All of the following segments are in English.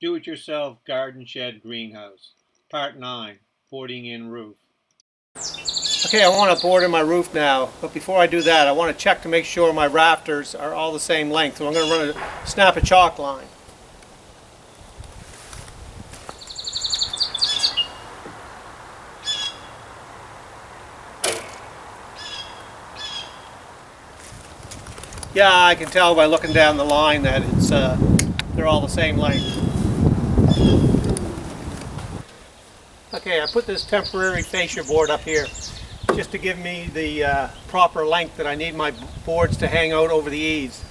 Do-it-yourself garden shed greenhouse. Part 9, boarding in roof. Okay, I want to board in my roof now, but before I do that, I want to check to make sure my rafters are all the same length. So I'm going to run a snap a chalk line. Yeah, I can tell by looking down the line that they're all the same length. Okay, I put this temporary fascia board up here just to give me the proper length that I need my boards to hang out over the eaves.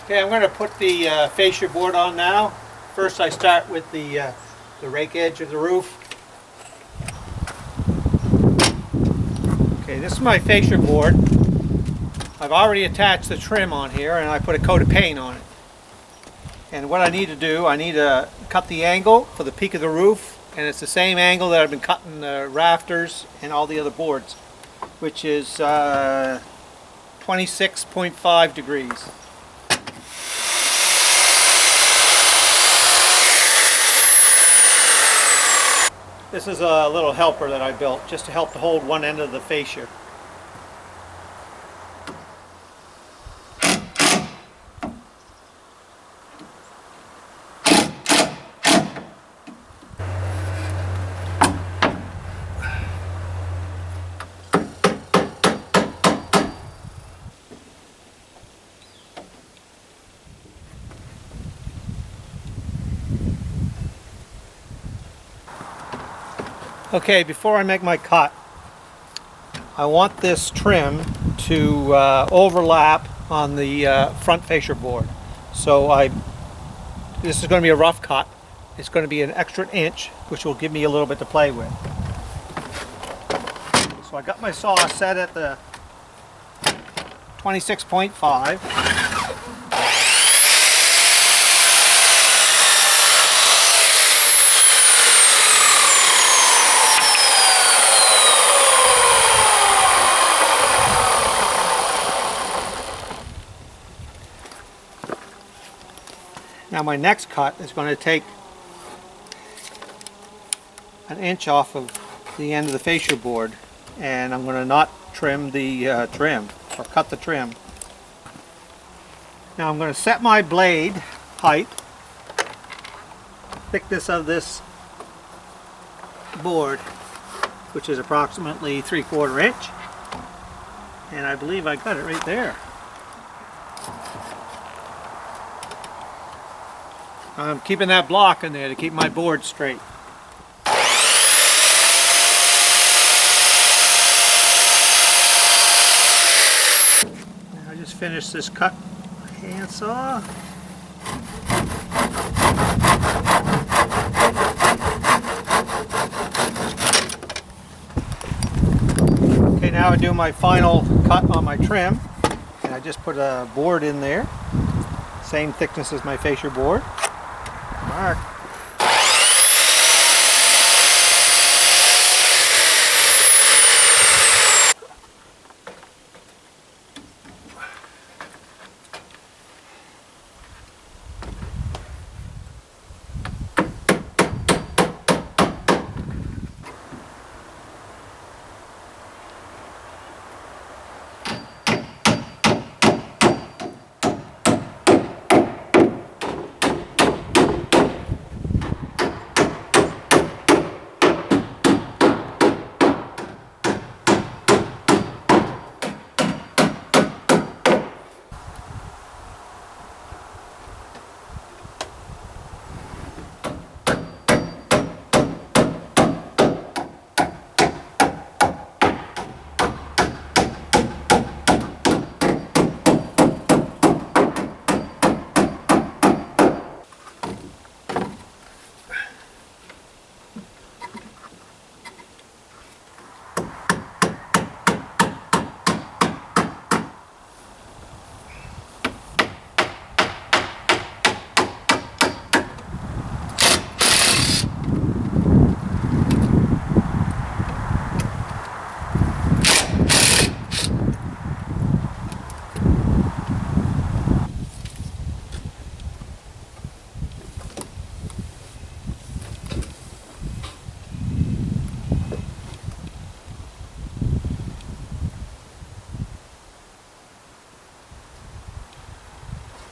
Okay, I'm going to put the fascia board on now. First I start with the rake edge of the roof. Okay, this is my fascia board. I've already attached the trim on here and I put a coat of paint on it. And what I need to do, I need to cut the angle for the peak of the roof, and it's the same angle that I've been cutting the rafters and all the other boards, which is 26.5 degrees. This is a little helper that I built just to help to hold one end of the fascia. Okay, before I make my cut, I want this trim to overlap on the front fascia board. So this is going to be a rough cut. It's going to be an extra inch, which will give me a little bit to play with. So I got my saw set at the 26.5. Now my next cut is going to take an inch off of the end of the fascia board, and I'm going to not trim the trim, or cut the trim. Now I'm going to set my blade height, thickness of this board, which is approximately 3/4 inch, and I believe I got it right there. I'm keeping that block in there to keep my board straight. Now I just finished this cut handsaw. Okay, now I do my final cut on my trim, and I just put a board in there, same thickness as my fascia board. Mark.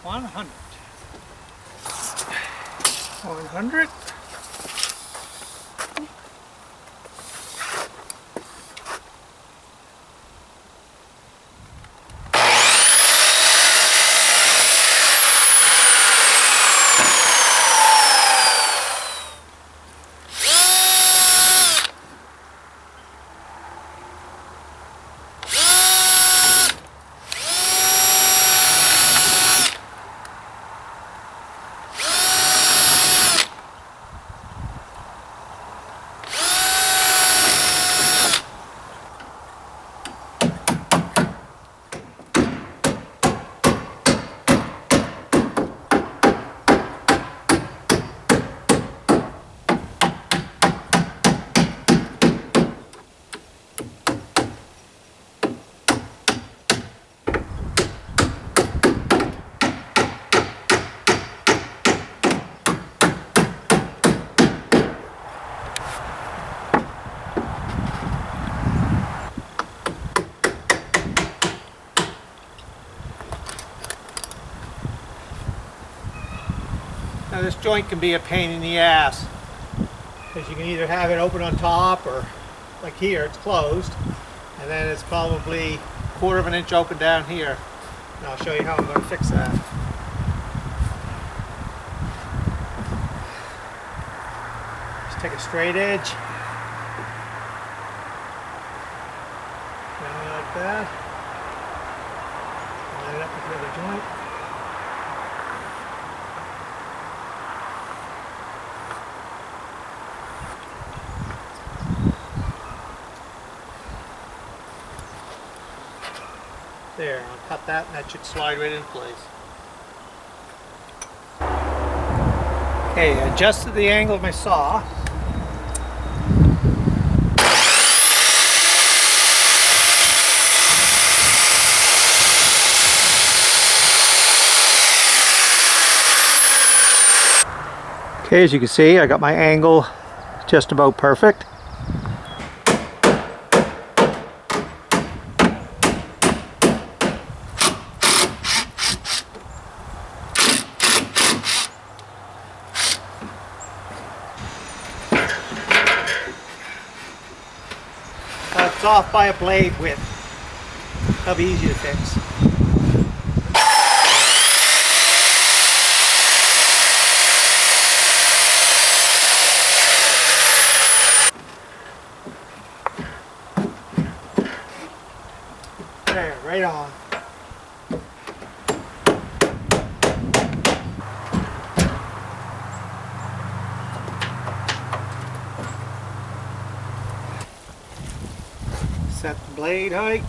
One hundred. Now this joint can be a pain in the ass, because you can either have it open on top, or like here it's closed, and then it's probably 1/4 inch open down here. And I'll show you how I'm going to fix that. Just take a straight edge, down like that, line it up with joint. There, I'll cut that and that should slide right in place. Okay, I adjusted the angle of my saw. Okay, as you can see, I got my angle just about perfect. It's off by a blade width. That'll be easy to fix. There, right on. Set the blade height.